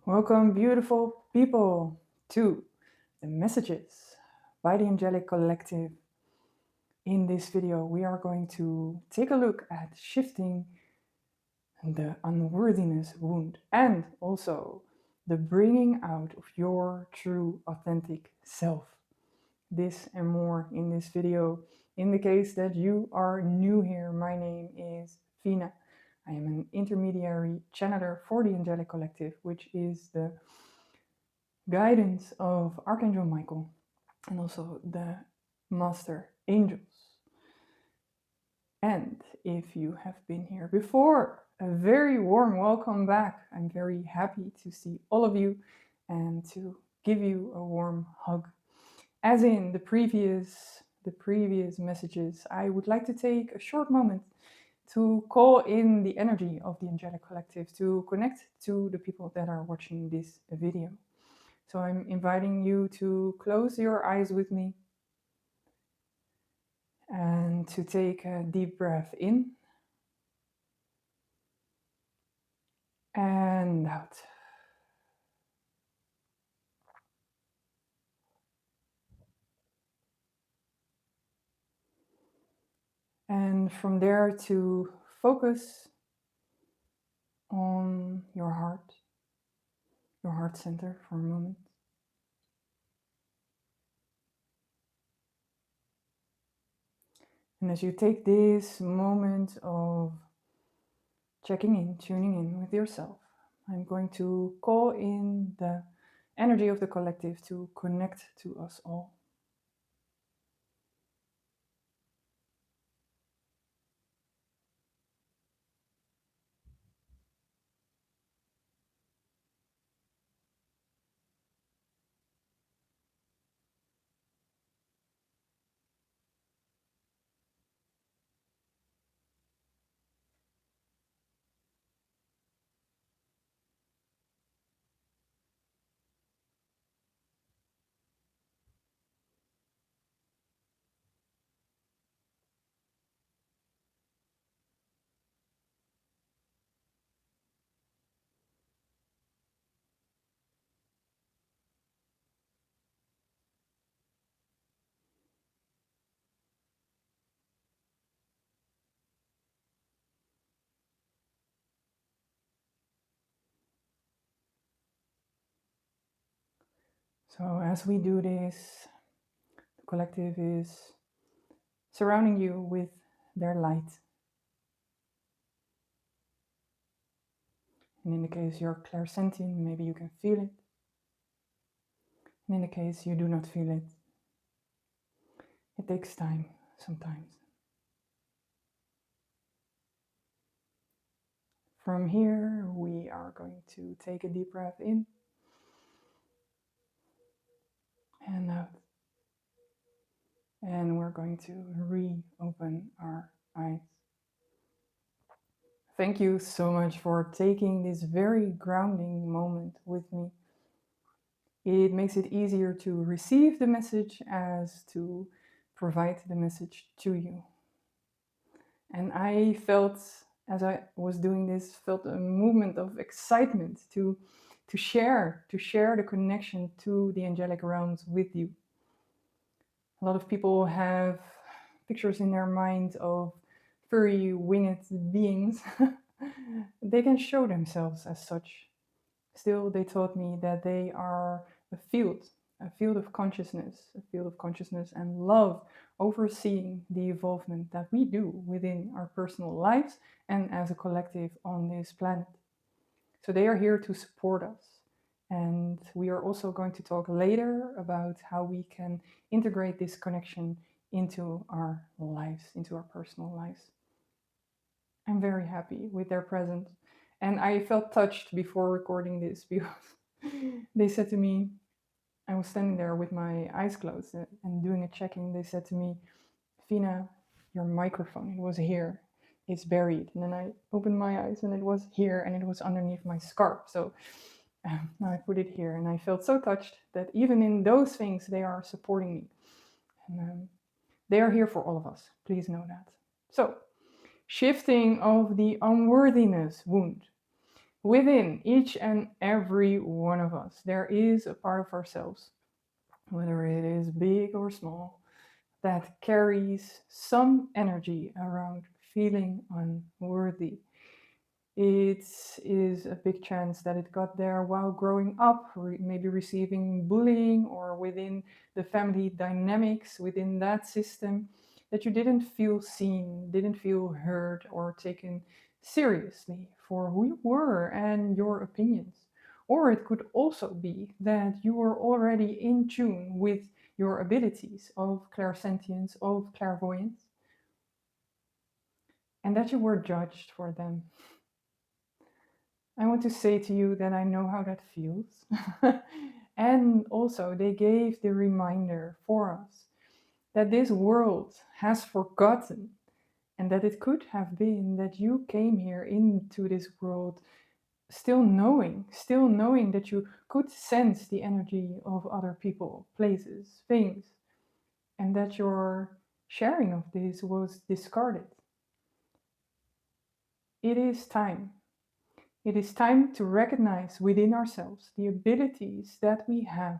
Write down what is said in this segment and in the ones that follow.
Welcome, beautiful people, to the messages by the Angelic Collective. In this video, we are going to take a look at shifting the unworthiness wound and also the bringing out of your true, authentic self. This and more in this video. In the case that you are new here, my name is Phina. I am an intermediary channeler for the Angelic Collective, which is the guidance of Archangel Michael and also the Master Angels. And if you have been here before, a very warm welcome back. I'm very happy to see all of you and to give you a warm hug. As in the previous messages, I would like to take a short moment to call in the energy of the Angelic Collective, to connect to the people that are watching this video. So I'm inviting you to close your eyes with me and to take a deep breath in and out. And from there to focus on your heart center for a moment. And as you take this moment of checking in, tuning in with yourself, I'm going to call in the energy of the collective to connect to us all. So as we do this, the collective is surrounding you with their light. And in the case you're clairsentient, maybe you can feel it. And in the case you do not feel it, it takes time sometimes. From here, we are going to take a deep breath in and out. And we're going to reopen our eyes. Thank you so much for taking this very grounding moment with me. It makes it easier to receive the message as to provide the message to you. And I felt, as I was doing this, felt a movement of excitement to share the connection to the angelic realms with you. A lot of people have pictures in their mind of furry winged beings. They can show themselves as such. Still, they taught me that they are a field of consciousness and love, overseeing the evolvement that we do within our personal lives and as a collective on this planet. So they are here to support us. And we are also going to talk later about how we can integrate this connection into our lives, into our personal lives. I'm very happy with their presence. And I felt touched before recording this because they said to me, I was standing there with my eyes closed and doing a checking. They said to me, Phina, your microphone, it was here, it's buried. And then I opened my eyes and it was here and it was underneath my scarf. So now I put it here and I felt so touched that even in those things, they are supporting me. And they are here for all of us. Please know that. So, shifting of the unworthiness wound. Within each and every one of us, there is a part of ourselves, whether it is big or small, that carries some energy around feeling unworthy. It is a big chance that it got there while growing up, maybe receiving bullying, or within the family dynamics within that system, that you didn't feel seen, didn't feel heard, or taken seriously for who you were and your opinions. Or it could also be that you were already in tune with your abilities of clairsentience, of clairvoyance, and that you were judged for them. I want to say to you that I know how that feels. And also, they gave the reminder for us that this world has forgotten, and that it could have been that you came here into this world still knowing that you could sense the energy of other people, places, things, and that your sharing of this was discarded. It is time. It is time to recognize within ourselves the abilities that we have,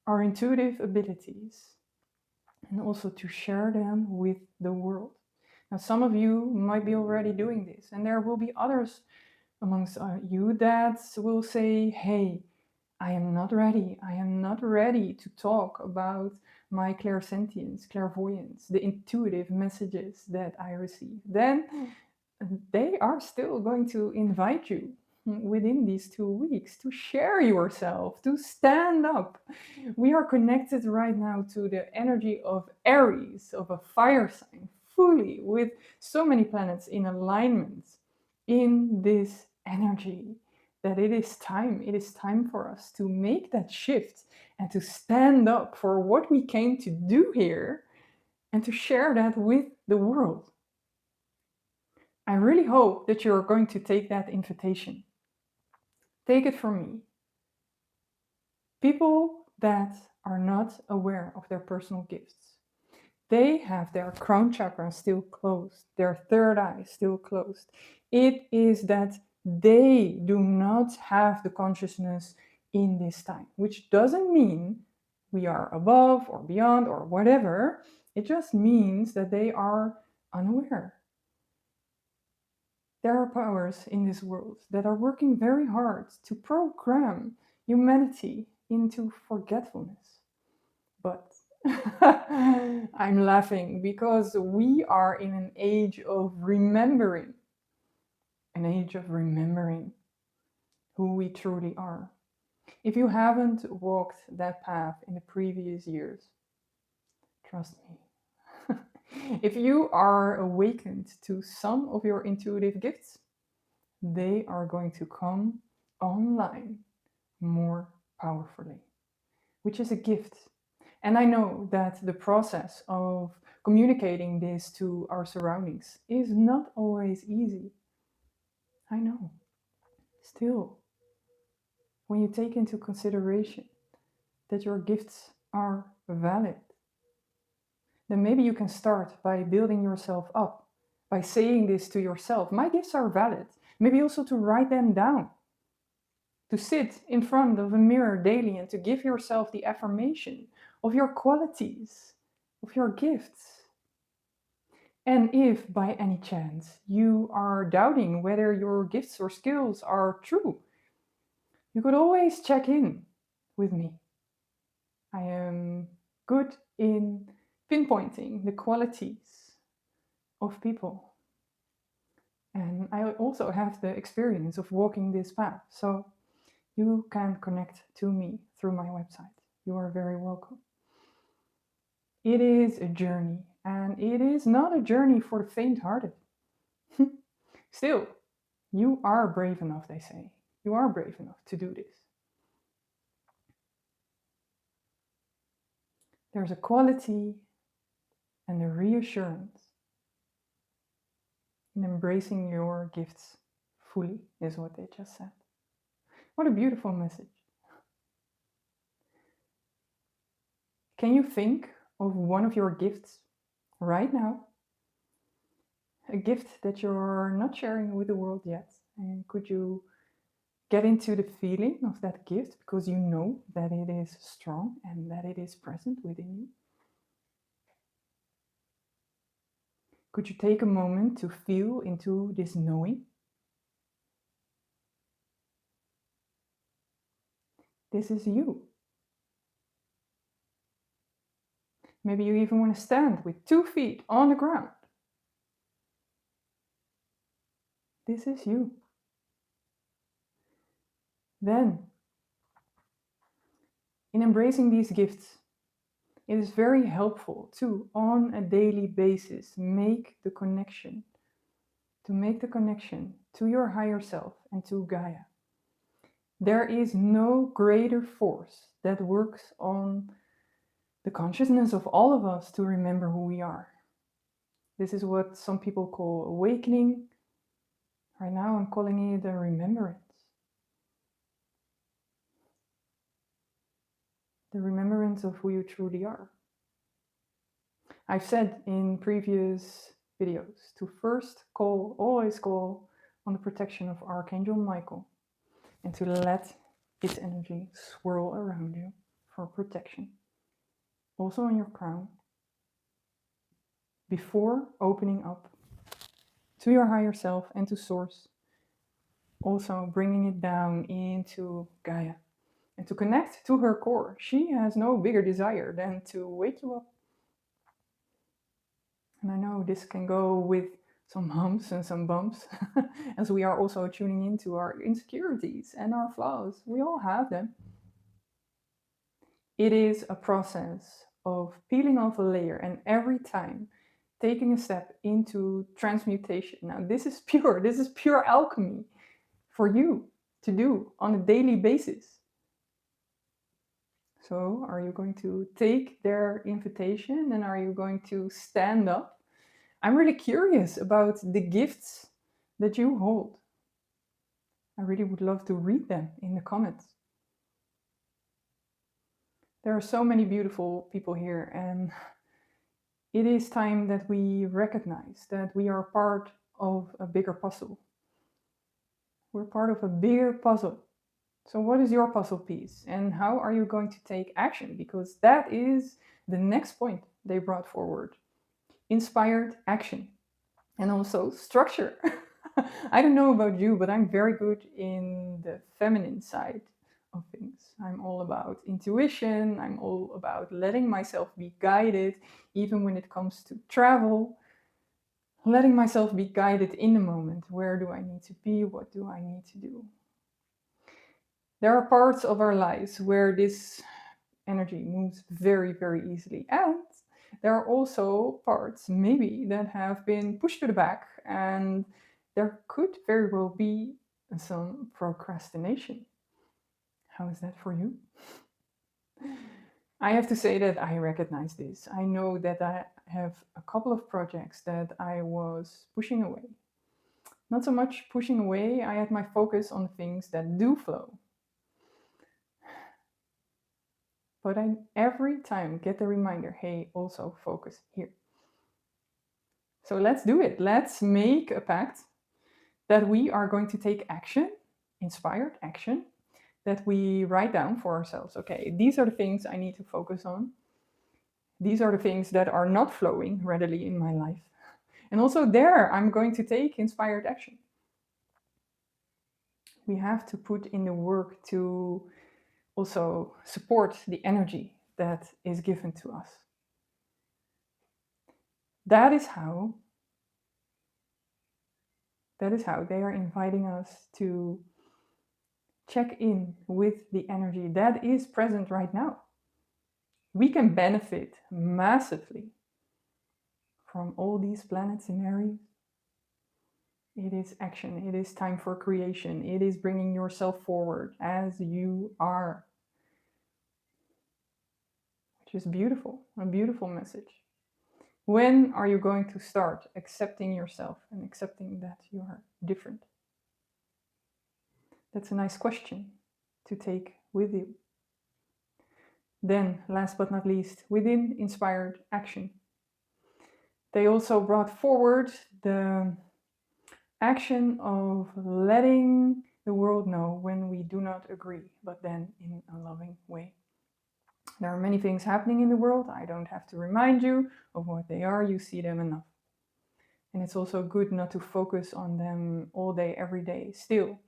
our intuitive abilities, and also to share them with the world. Now, some of you might be already doing this, and there will be others amongst you that will say, hey, I am not ready. I am not ready to talk about my clairsentience, clairvoyance, the intuitive messages that I receive. Then they are still going to invite you within these 2 weeks to share yourself, to stand up. We are connected right now to the energy of Aries, of a fire sign, fully with so many planets in alignment in this energy, that it is time for us to make that shift and to stand up for what we came to do here and to share that with the world. I really hope that you're going to take that invitation. Take it from me. People that are not aware of their personal gifts, they have their crown chakra still closed, their third eye still closed. It is that they do not have the consciousness in this time, which doesn't mean we are above or beyond or whatever. It just means that they are unaware. There are powers in this world that are working very hard to program humanity into forgetfulness. But I'm laughing because we are in an age of remembering, who we truly are. If you haven't walked that path in the previous years, trust me. If you are awakened to some of your intuitive gifts, they are going to come online more powerfully, which is a gift. And I know that the process of communicating this to our surroundings is not always easy. I know. Still, when you take into consideration that your gifts are valid, then maybe you can start by building yourself up, by saying this to yourself. My gifts are valid. Maybe also to write them down, to sit in front of a mirror daily and to give yourself the affirmation of your qualities, of your gifts. And if by any chance you are doubting whether your gifts or skills are true, you could always check in with me. I am good in pinpointing the qualities of people. And I also have the experience of walking this path. So you can connect to me through my website. You are very welcome. It is a journey, and it is not a journey for the faint-hearted. Still, you are brave enough, they say. You are brave enough to do this. There's a quality and a reassurance in embracing your gifts fully, is what they just said. What a beautiful message. Can you think of one of your gifts right now? A gift that you're not sharing with the world yet, And could you get into the feeling of that gift because you know that it is strong and that it is present within you? Could you take a moment to feel into this knowing? This is you. Maybe you even want to stand with 2 feet on the ground. This is you. Then, in embracing these gifts, it is very helpful to, on a daily basis, make the connection to your higher self and to Gaia. There is no greater force that works on the consciousness of all of us to remember who we are. This is what some people call awakening. Right now I'm calling it a remembrance. The remembrance of who you truly are. I've said in previous videos to first always call on the protection of Archangel Michael and to let its energy swirl around you for protection. Also on your crown, before opening up to your higher self and to Source, also bringing it down into Gaia and to connect to her core. She has no bigger desire than to wake you up. And I know this can go with some humps and some bumps, as we are also tuning into our insecurities and our flaws. We all have them. It is a process of peeling off a layer and every time taking a step into transmutation. Now, this is pure alchemy for you to do on a daily basis. So, are you going to take their invitation and are you going to stand up? I'm really curious about the gifts that you hold. I really would love to read them in the comments. There are so many beautiful people here, and it is time that we recognize that we are part of a bigger puzzle. We're part of a bigger puzzle. So what is your puzzle piece and how are you going to take action? Because that is the next point they brought forward. Inspired action and also structure. I don't know about you, but I'm very good in the feminine side of things. I'm all about intuition. I'm all about letting myself be guided, even when it comes to travel. Letting myself be guided in the moment. Where do I need to be? What do I need to do? There are parts of our lives where this energy moves very, very easily. And there are also parts maybe that have been pushed to the back and there could very well be some procrastination. How is that for you? I have to say that I recognize this. I know that I have a couple of projects that I was pushing away. Not so much pushing away, I had my focus on things that do flow. But I every time get the reminder, hey, also focus here. So let's do it. Let's make a pact that we are going to take action, inspired action, that we write down for ourselves. Okay, these are the things I need to focus on. These are the things that are not flowing readily in my life. And also there, I'm going to take inspired action. We have to put in the work to also support the energy that is given to us. That is how they are inviting us to check in with the energy that is present right now. We can benefit massively from all these planets in Aries. It is action, it is time for creation, it is bringing yourself forward as you are. Which is beautiful, a beautiful message. When are you going to start accepting yourself and accepting that you are different? That's a nice question to take with you. Then, last but not least, within inspired action, they also brought forward the action of letting the world know when we do not agree, but then in a loving way. There are many things happening in the world. I don't have to remind you of what they are. You see them enough. And it's also good not to focus on them all day, every day. Still,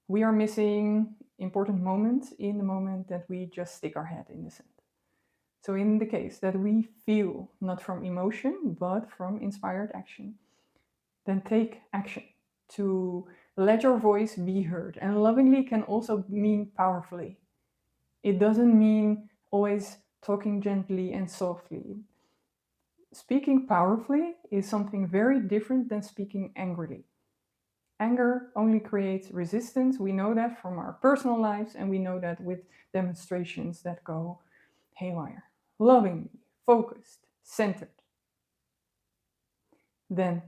we are missing important moments in the moment that we just stick our head in the sand. So in the case that we feel not from emotion, but from inspired action, then take action to let your voice be heard. And lovingly can also mean powerfully. It doesn't mean always talking gently and softly. Speaking powerfully is something very different than speaking angrily. Anger only creates resistance. We know that from our personal lives, and we know that with demonstrations that go haywire. Lovingly, focused, centered. Then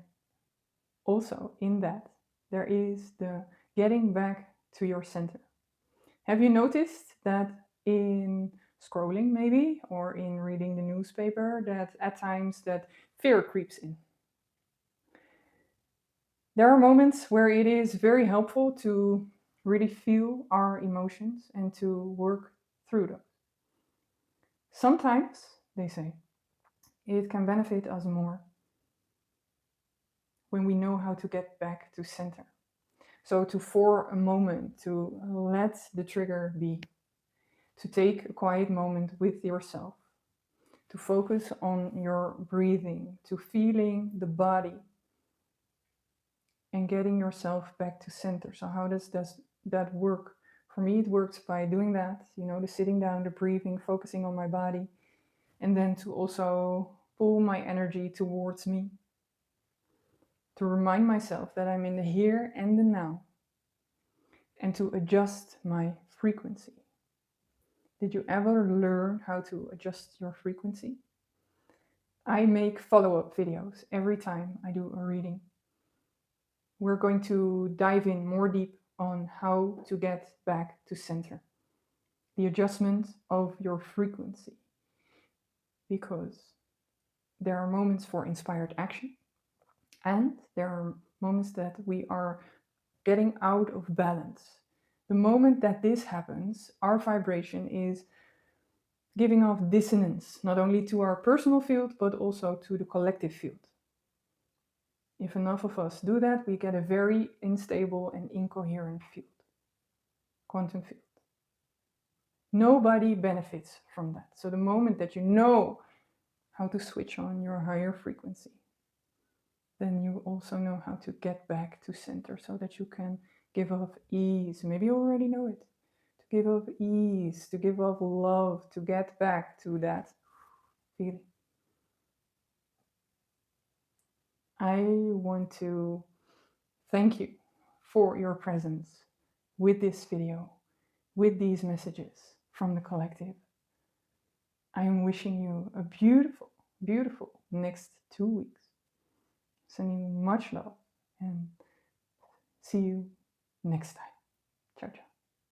also in that, there is the getting back to your center. Have you noticed that in scrolling maybe, or in reading the newspaper, that at times that fear creeps in? There are moments where it is very helpful to really feel our emotions and to work through them. Sometimes, they say, it can benefit us more when we know how to get back to center. So for a moment, to let the trigger be, to take a quiet moment with yourself, to focus on your breathing, to feeling the body, and getting yourself back to center. So how does that work? For me, it works by doing that, the sitting down, the breathing, focusing on my body, and then to also pull my energy towards me, to remind myself that I'm in the here and the now, and to adjust my frequency. Did you ever learn how to adjust your frequency? I make follow-up videos every time I do a reading. We're going to dive in more deep on how to get back to center, the adjustment of your frequency, because there are moments for inspired action, and there are moments that we are getting out of balance. The moment that this happens, our vibration is giving off dissonance, not only to our personal field, but also to the collective field. If enough of us do that, we get a very unstable and incoherent field, quantum field. Nobody benefits from that. So the moment that you know how to switch on your higher frequency, then you also know how to get back to center so that you can give off ease. Maybe you already know it. To give off ease, to give off love, to get back to that feeling. I want to thank you for your presence with this video, with these messages from the collective. I am wishing you a beautiful, beautiful next 2 weeks. Sending you much love and see you next time.